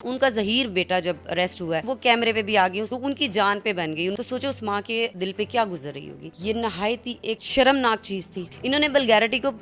उनका ज़हीर बेटा जब अरेस्ट हुआ है वो कैमरे पे भी आ गई, तो उनकी जान पे बन गई। तो सोचो उस माँ के दिल पे क्या गुजर रही होगी। ये नहायत ही एक शर्मनाक चीज़ थी। इन्होंने वल्गैरिटी को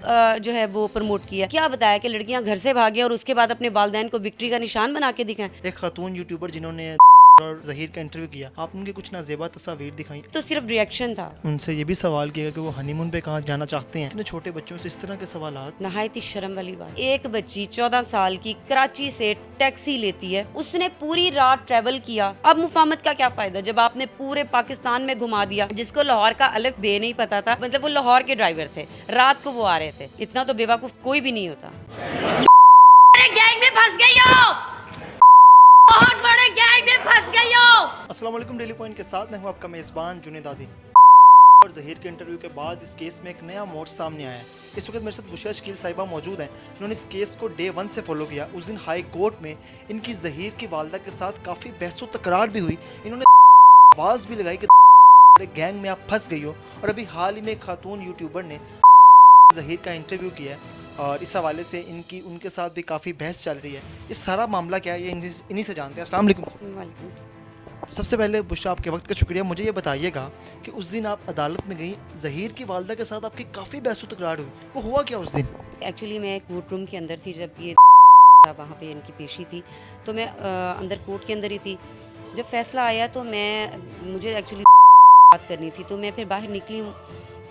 जो है वो प्रमोट किया। क्या बताया कि लड़कियां घर से भागे और उसके बाद अपने वालिदैन को विक्ट्री का निशान बना के दिखाएं। एक खातून यूट्यूबर जिन्होंने और ज़हीर का इंटरव्यू किया, आपने उनकी कुछ नाजेबा तस्वीर दिखाई, तो सिर्फ रिएक्शन था। उनसे ये भी सवाल किया कि वो हनीमून पे कहाँ जाना चाहते हैं। इतने छोटे बच्चों से इस तरह के सवालात, नहायत ही शर्म वाली बात। एक बच्ची 14 साल की कराची से टैक्सी लेती है, उसने पूरी रात ट्रेवल किया। अब मुफाहमत का क्या फायदा जब आपने पूरे पाकिस्तान में घुमा दिया। जिसको लाहौर का अलिफ बे नहीं पता था, मतलब वो लाहौर के ड्राइवर थे, रात को वो आ रहे थे। इतना तो बेवकूफ कोई भी नहीं होता। गैंग में फंस गई हो, बहुत बड़े गैंग में फंस गई हो। अस्सलाम वालेकुम। डेली पॉइंट के साथ मैं हूँ आपका मेज़बान जुनेद आदि। और ज़हीर के इंटरव्यू के बाद इस केस में एक नया मोड़ सामने आया है। इस वक्त मेरे साथ बुशरा शकील साहिबा मौजूद हैं, जिन्होंने इस केस को डे 1 से फॉलो किया। उस दिन हाई कोर्ट में इनकी ज़हीर की वालदा के साथ काफ़ी बहसो तकरार भी हुई। इन्होंने आवाज़ भी लगाई कि गैंग में आप फंस गई हो। और अभी हाल ही में एक खातून यूट्यूबर ने ज़हीर का इंटरव्यू किया है और इस हवाले से इनकी उनके साथ भी काफ़ी बहस चल रही है। इस सारा मामला क्या है ये इन्हीं से जानते हैं। अस्सलाम वालेकुम। सबसे पहले बुशरा आपके वक्त का शुक्रिया। मुझे ये बताइएगा कि उस दिन आप अदालत में गई, ज़हीर की वालदा के साथ आपकी काफ़ी बहसो तकरार हुई, वो हुआ क्या उस दिन? एक्चुअली मैं कोर्ट रूम के अंदर थी जब ये वहाँ पे इनकी पेशी थी, तो मैं अंदर कोर्ट के अंदर ही थी। जब फैसला आया तो मुझे एक्चुअली बात करनी थी, तो मैं फिर बाहर निकली हूँ।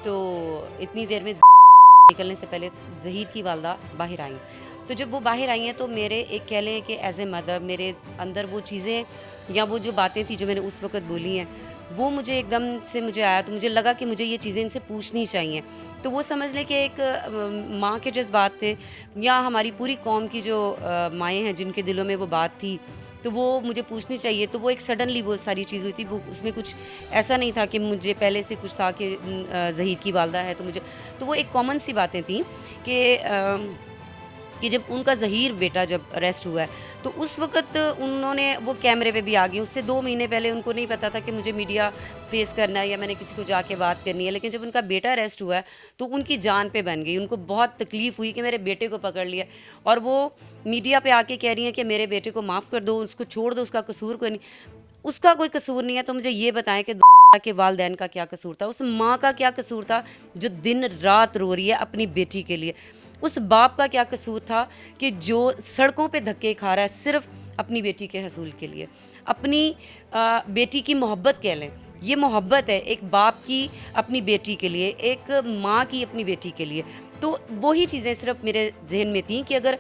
तो इतनी देर में निकलने से पहले ज़हीर की वालदा बाहर आई। तो जब वो बाहर आई हैं तो मेरे एक कह लें कि एज ए मदर मेरे अंदर वो चीज़ें या वो जो बातें थी जो मैंने उस वक्त बोली हैं, वो मुझे एकदम से मुझे आया। तो मुझे लगा कि मुझे ये चीज़ें इनसे पूछनी चाहिए। तो वो समझ लें कि एक माँ के जज्बात थे या हमारी पूरी कौम की जो माएँ हैं जिनके दिलों में वो बात थी, तो वो मुझे पूछनी चाहिए। तो वो एक सडनली वो सारी चीज़ हुई थी। वो उसमें कुछ ऐसा नहीं था कि मुझे पहले से कुछ था कि ज़हीर की वालदा है तो मुझे, तो वो एक कॉमन सी बातें थी कि जब उनका ज़हीर बेटा जब अरेस्ट हुआ है तो उस वक़्त उन्होंने वो कैमरे पे भी आ गई। उससे 2 महीने पहले उनको नहीं पता था कि मुझे मीडिया फेस करना है या मैंने किसी को जाके बात करनी है। लेकिन जब उनका बेटा अरेस्ट हुआ है तो उनकी जान पे बन गई। उनको बहुत तकलीफ़ हुई कि मेरे बेटे को पकड़ लिया, और वो मीडिया पे आके कह रही हैं कि मेरे बेटे को माफ़ कर दो, उसको छोड़ दो, उसका कसूर कोई नहीं। उसका कोई कसूर नहीं है। तो मुझे ये बताएं कि के वालिदैन का क्या कसूर था, उस माँ का क्या कसूर था जो दिन रात रो रही है अपनी बेटी के लिए। उस बाप का क्या कसूर था कि जो सड़कों पे धक्के खा रहा है सिर्फ अपनी बेटी के हसूल के लिए। अपनी बेटी की मोहब्बत कह लें, ये मोहब्बत है एक बाप की अपनी बेटी के लिए, एक माँ की अपनी बेटी के लिए। तो वही चीज़ें सिर्फ मेरे जहन में थी कि अगर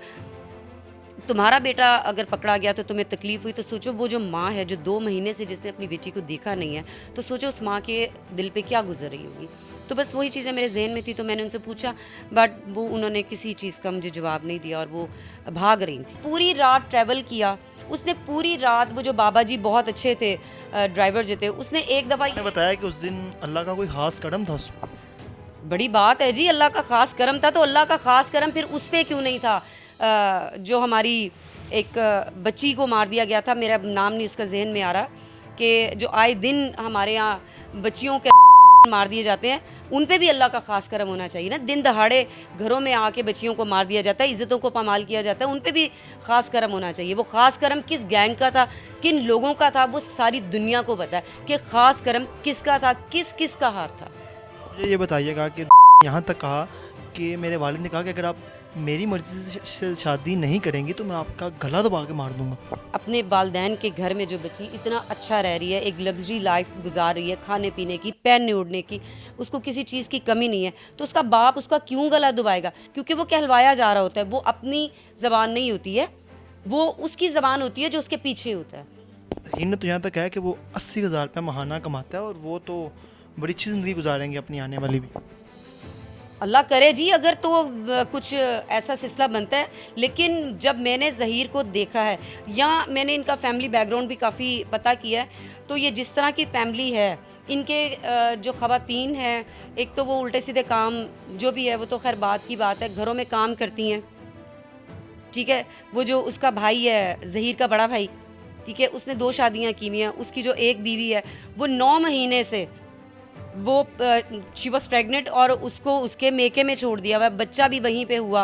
तुम्हारा बेटा अगर पकड़ा गया तो तुम्हें तकलीफ़ हुई, तो सोचो वो जो माँ है जो 2 महीने से जिसने अपनी बेटी को देखा नहीं है, तो सोचो उस माँ के दिल पे क्या गुजर रही होगी। तो बस वही चीज़ें मेरे जहन में थी। तो मैंने उनसे पूछा, बट वो उन्होंने किसी चीज़ का मुझे जवाब नहीं दिया और वो भाग रही थी। पूरी रात ट्रैवल किया उसने, पूरी रात। वो जो बाबा जी बहुत अच्छे थे, ड्राइवर जो थे, उसने एक दफ़ा आपने बताया कि उस दिन अल्लाह का कोई ख़ास करम था उसमें। बड़ी बात है जी, अल्लाह का ख़ास करम था। तो अल्लाह का ख़ास करम फिर उस पर क्यों नहीं था जो हमारी एक बच्ची को मार दिया गया था, मेरा नाम नहीं उसका जहन में आ रहा, कि जो आए दिन हमारे यहाँ बच्चियों के मार दिए जाते हैं, उन पे भी अल्लाह का ख़ास करम होना चाहिए ना। दिन दहाड़े घरों में आके बच्चियों को मार दिया जाता है, इज़्ज़तों को पामाल किया जाता है, उन पे भी ख़ास करम होना चाहिए। वो ख़ास करम किस गैंग का था, किन लोगों का था, वो सारी दुनिया को पता है कि ख़ास करम किसका था, किस किस का हाथ था। मुझे ये बताइएगा कि यहाँ तक कहा कि मेरे वालिद ने कहा कि अगर आप मेरी मर्ज़ी से शादी नहीं करेंगी तो मैं आपका गला दबा के मार दूंगा। अपने वालिदैन के घर में जो बच्ची इतना अच्छा रह रही है, एक लग्जरी लाइफ गुजार रही है, खाने पीने की, पहनने ओढ़ने की, उसको किसी चीज़ की कमी नहीं है, तो उसका बाप उसका क्यों गला दबाएगा? क्योंकि वो कहलवाया जा रहा होता है। वो अपनी ज़बान नहीं होती है, वो उसकी ज़बान होती है जो उसके पीछे होता है। ज़हीर ने तो यहाँ तक कहा कि वो 80,000 रुपये महाना कमाता है और वो तो बड़ी अच्छी ज़िंदगी गुजारेंगे अपनी आने वाली भी। अल्लाह करे जी, अगर तो कुछ ऐसा सिलसिला बनता है। लेकिन जब मैंने ज़हीर को देखा है या मैंने इनका फैमिली बैकग्राउंड भी काफ़ी पता किया है, तो ये जिस तरह की फैमिली है, इनके जो ख़वातीन हैं, एक तो वो उल्टे सीधे काम जो भी है वो तो खैर बात की बात है, घरों में काम करती हैं, ठीक है। वो जो उसका भाई है ज़हीर का बड़ा भाई, ठीक है, उसने 2 शादियाँ की हुई हैं। उसकी जो एक बीवी है वो 9 महीने से वो शी वॉज प्रेग्नेंट और उसको उसके मेके में छोड़ दिया हुआ है, बच्चा भी वहीं पे हुआ,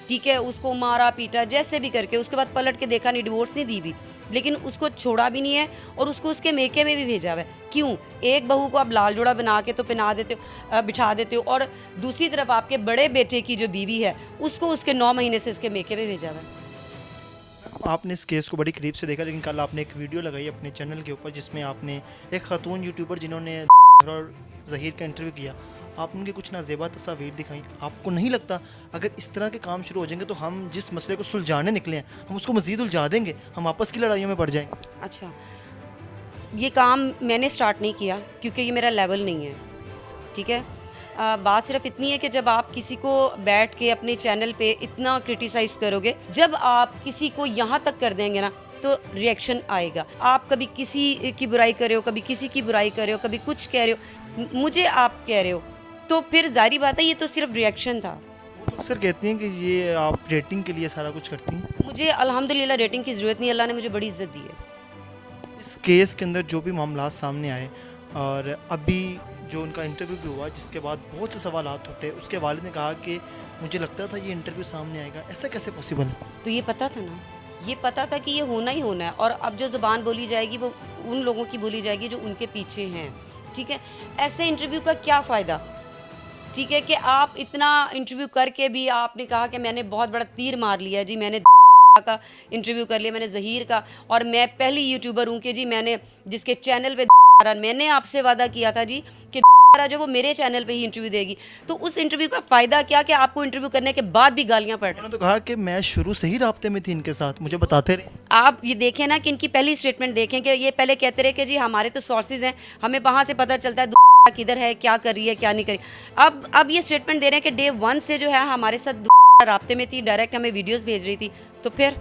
ठीक है, उसको मारा पीटा जैसे भी करके, उसके बाद पलट के देखा नहीं, डिवोर्स नहीं दी भी, लेकिन उसको छोड़ा भी नहीं है और उसको उसके मेके में भी भेजा हुआ है। क्यों? एक बहू को आप लाल जोड़ा बना के तो पहना देते हो, बिठा देते हो, और दूसरी तरफ आपके बड़े बेटे की जो बीवी है उसको उसके 9 महीने से उसके मेके में भेजा हुआ है। आपने इस केस को बड़ी करीब से देखा, लेकिन कल आपने एक वीडियो लगाई अपने चैनल के ऊपर जिसमें आपने एक खातून यूट्यूबर जिन्होंने और ज़हीर का इंटरव्यू किया, आपने उनकी कुछ नाजेबा तस्वीर दिखाई। आपको नहीं लगता अगर इस तरह के काम शुरू हो जाएंगे तो हम जिस मसले को सुलझाने निकले हैं हम उसको मज़ीद उलझा देंगे, हम आपस की लड़ाइयों में पड़ जाएंगे? अच्छा, ये काम मैंने स्टार्ट नहीं किया क्योंकि ये मेरा लेवल नहीं है, ठीक है। बात सिर्फ इतनी है कि जब आप किसी को बैठ के अपने चैनल पे इतना क्रिटिसाइज़ करोगे, जब आप किसी को यहाँ तक कर देंगे ना तो रिएक्शन आएगा। आप कभी किसी की बुराई कर रहे हो, कभी किसी की बुराई कर रहे हो, कभी कुछ कह रहे हो, मुझे आप कह रहे हो, तो फिर जाहिर बात है ये तो सिर्फ रिएक्शन था। वो तो अक्सर कहती हैं कि ये आप रेटिंग के लिए सारा कुछ करती हैं। मुझे अल्हम्दुलिल्लाह रेटिंग की ज़रूरत नहीं, अल्लाह ने मुझे बड़ी इज़्ज़त दी है। इस केस के अंदर जो भी मामला सामने आए और अभी जो उनका इंटरव्यू भी हुआ जिसके बाद बहुत से सवालात उठे, उसके वालिद ने कहा कि मुझे लगता था ये इंटरव्यू सामने आएगा, ऐसा कैसे पॉसिबल है? तो ये पता था ना, ये पता था कि ये होना ही होना है, और अब जो ज़ुबान बोली जाएगी वो उन लोगों की बोली जाएगी जो उनके पीछे हैं, ठीक है। ऐसे इंटरव्यू का क्या फ़ायदा, ठीक है, कि आप इतना इंटरव्यू करके भी आपने कहा कि मैंने बहुत बड़ा तीर मार लिया जी, मैंने का इंटरव्यू कर लिया, मैंने ज़हीर का, और मैं पहली यूट्यूबर हूँ कि जी मैंने जिसके चैनल पे मैंने आपसे वादा किया था जी कि जो वो मेरे चैनल पे ही इंटरव्यू देगी। तो उस इंटरव्यू का फ़ायदा क्या कि आपको इंटरव्यू करने के बाद भी गालियाँ पड़ रही। उन्होंने तो कहा कि मैं शुरू से ही राब्ते में थी इनके साथ, मुझे बताते रहे। आप ये देखें ना कि इनकी पहली स्टेटमेंट देखें कि ये पहले कहते रहे कि जी हमारे तो सोर्सेज हैं, हमें वहाँ से पता चलता है किधर है, क्या कर रही है, क्या नहीं कर रही। अब ये स्टेटमेंट दे रहे हैं कि डे 1 से जो है हमारे साथ राब्ते में थी, डायरेक्ट हमें वीडियोज़ भेज रही थी। तो फिर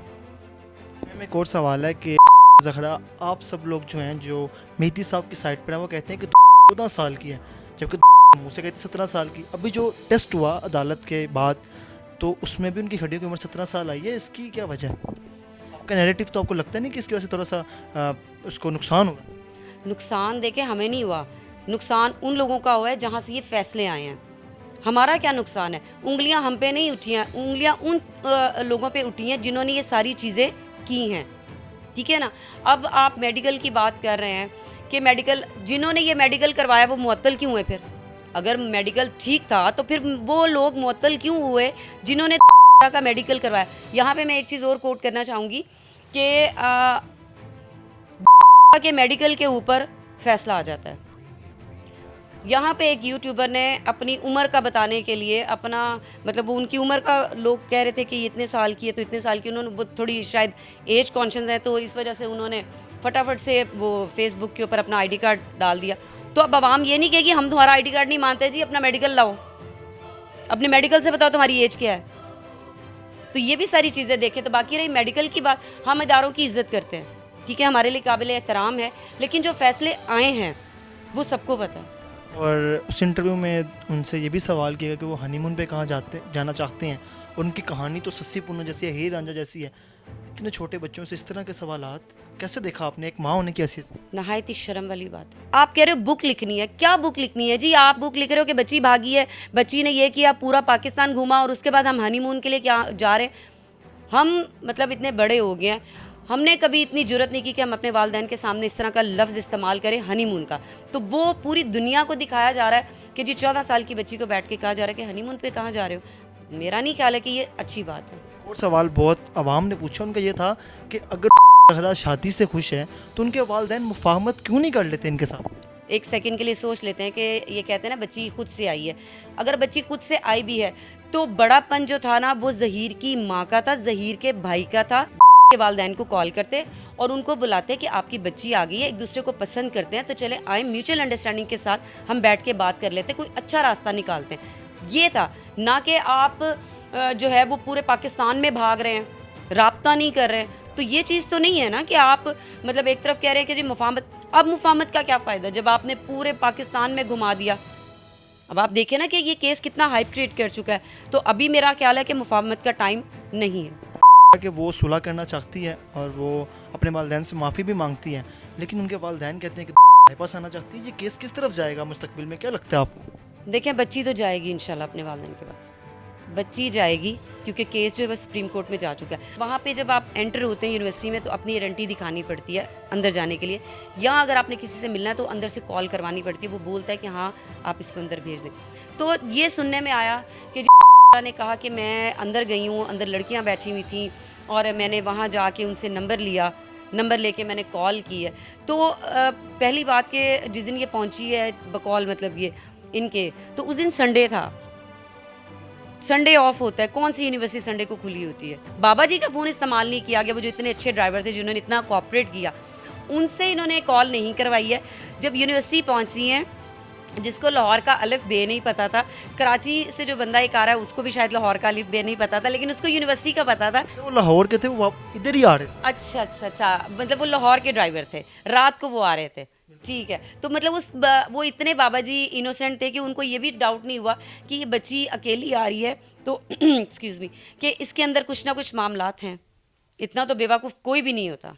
एक और सवाल है कि ज़हरा, आप सब लोग जो हैं जो मेहदी साहब की साइड पर हैं वो कहते हैं कि 14 साल की है, जबकि मुँह से कहते 17 साल की। अभी जो टेस्ट हुआ अदालत के बाद तो उसमें भी उनकी हड्डियों की उम्र 17 साल आई है, इसकी क्या वजह है? आपका नैरेटिव तो आपको लगता नहीं कि इसकी वजह से थोड़ा सा उसको नुकसान हुआ? नुकसान देखे हमें नहीं हुआ, नुकसान उन लोगों का हुआ है जहाँ से ये फैसले आए हैं। हमारा क्या नुकसान है? उंगलियां हम पे नहीं उठी हैं, उंगलियां उन लोगों पे उठी हैं जिन्होंने ये सारी चीज़ें की हैं, ठीक है ना। अब आप मेडिकल की बात कर रहे हैं कि मेडिकल जिन्होंने ये मेडिकल करवाया वो मुअत्तल क्यों हुए? फिर अगर मेडिकल ठीक था तो फिर वो लोग मुअत्तल क्यों हुए जिन्होंने का मेडिकल करवाया? यहाँ पे मैं एक चीज़ और कोट करना चाहूँगी कि के मेडिकल के ऊपर फैसला आ जाता है। यहाँ पे एक यूट्यूबर ने अपनी उम्र का बताने के लिए अपना मतलब उनकी उम्र का लोग कह रहे थे कि ये इतने साल की है तो इतने साल की, उन्होंने वो थोड़ी शायद एज कॉन्शियस है तो इस वजह से उन्होंने फटाफट से वो फेसबुक के ऊपर अपना आईडी कार्ड डाल दिया। तो अब आवाम ये नहीं कहेगी हम तुम्हारा आईडी कार्ड नहीं मानते जी, अपना मेडिकल लाओ, अपने मेडिकल से बताओ तुम्हारी एज क्या है। तो ये भी सारी चीज़ें देखें। तो बाकी रही मेडिकल की बात, हम इदारों की इज़्ज़त करते हैं, ठीक है, हमारे लिए काबिल एहतराम है, लेकिन जो फैसले आए हैं वो सबको पता है। और उस इंटरव्यू में उनसे ये भी सवाल किया कि वो हनीमून पे कहाँ जाना चाहते हैं, और उनकी कहानी तो सस्सी पुन्नू जैसी है, हीर रांझा जैसी है। इतने छोटे बच्चों से इस तरह के सवालात कैसे देखा आपने एक माँ होने की हैसियत से? नहायत ही शर्म वाली बात है। आप कह रहे हो बुक लिखनी है, क्या बुक लिखनी है जी? आप बुक लिख रहे हो कि बच्ची भागी है, बच्ची ने ये किया, पूरा पाकिस्तान घूमा और उसके बाद हम हनीमून के लिए क्या जा रहे हैं? हम मतलब इतने बड़े हो गए हैं, हमने कभी इतनी जुर्रत नहीं की कि हम अपने वालिदैन के सामने इस तरह का लफ्ज़ इस्तेमाल करें हनीमून का। तो वो पूरी दुनिया को दिखाया जा रहा है कि जी 14 साल की बच्ची को बैठ के कहा जा रहा है कि हनीमून पे कहाँ जा रहे हो। मेरा नहीं ख्याल है कि ये अच्छी बात है। और सवाल बहुत आवाम ने पूछा, उनका ये था कि अगर ज़हरा शादी से खुश है तो उनके वालिदैन मुफाहमत क्यों नहीं कर लेते इनके साथ? एक सेकंड के लिए सोच लेते हैं कि ये कहते हैं ना बच्ची खुद से आई है। अगर बच्ची खुद से आई भी है तो बड़ापन जो था ना वो ज़हीर की माँ का था, ज़हीर के भाई का था। के वालिदैन को कॉल करते और उनको बुलाते कि आपकी बच्ची आ गई है, एक दूसरे को पसंद करते हैं तो चले आए, म्यूचुअल अंडरस्टैंडिंग के साथ हम बैठ के बात कर लेते, कोई अच्छा रास्ता निकालते हैं। ये था ना कि आप जो है वो पूरे पाकिस्तान में भाग रहे हैं, राब्ता नहीं कर रहे हैं। तो ये चीज़ तो नहीं है ना कि आप मतलब एक तरफ कह रहे हैं कि जी मुफाहमत। अब मुफाहमत का क्या फ़ायदा जब आपने पूरे पाकिस्तान में घुमा दिया? अब आप देखें ना कि ये केस कितना हाइप क्रिएट कर चुका है। तो अभी मेरा ख्याल है कि मुफाहमत का टाइम नहीं है। कि वो सुलह करना चाहती है और वो अपने वालिदैन से माफ़ी भी मांगती है, लेकिन उनके वालिदैन कहते हैं कि मेरे पास आना चाहती है। ये केस किस तरफ जाएगा मुस्तकबिल में, क्या लगता है आपको? देखें बच्ची तो जाएगी इंशाल्लाह अपने वालिदैन के पास। बच्ची जाएगी क्योंकि केस जो है वो सुप्रीम कोर्ट में जा चुका है। वहाँ पे जब आप एंटर होते हैं यूनिवर्सिटी में तो अपनी आइडेंटिटी दिखानी पड़ती है अंदर जाने के लिए, या अगर आपने किसी से मिलना है तो अंदर से कॉल करवानी पड़ती है, वो बोलता है कि हाँ आप इसको अंदर भेज दें। तो ये सुनने में आया कि ने कहा कि मैं अंदर गई हूँ, अंदर लड़कियाँ बैठी हुई थी और मैंने वहाँ जाके उनसे नंबर लिया, नंबर लेके मैंने कॉल की है। तो पहली बात कि जिस दिन ये पहुँची है बकौल मतलब ये इनके, तो उस दिन संडे था, संडे ऑफ होता है, कौन सी यूनिवर्सिटी संडे को खुली होती है। बाबा जी का फ़ोन इस्तेमाल नहीं किया गया, वो जो इतने अच्छे ड्राइवर थे जिन्होंने इतना कोऑपरेट किया, उनसे इन्होंने कॉल नहीं करवाई है। जब यूनिवर्सिटी पहुंची हैं, जिसको लाहौर का अलिफ बे नहीं पता था, कराची से जो बंदा एक आ रहा है उसको भी शायद लाहौर का अलिफ बे नहीं पता था, लेकिन उसको यूनिवर्सिटी का पता था। वो लाहौर के थे, वो इधर ही आ रहे थे। अच्छा अच्छा अच्छा, मतलब वो लाहौर के ड्राइवर थे, रात को वो आ रहे थे, ठीक है। तो मतलब वो इतने बाबा जी इनोसेंट थे कि उनको ये भी डाउट नहीं हुआ कि ये बच्ची अकेली आ रही है तो एक्सक्यूज़ मी, कि इसके अंदर कुछ ना कुछ मामलात हैं। इतना तो बेवकूफ़ कोई भी नहीं होता।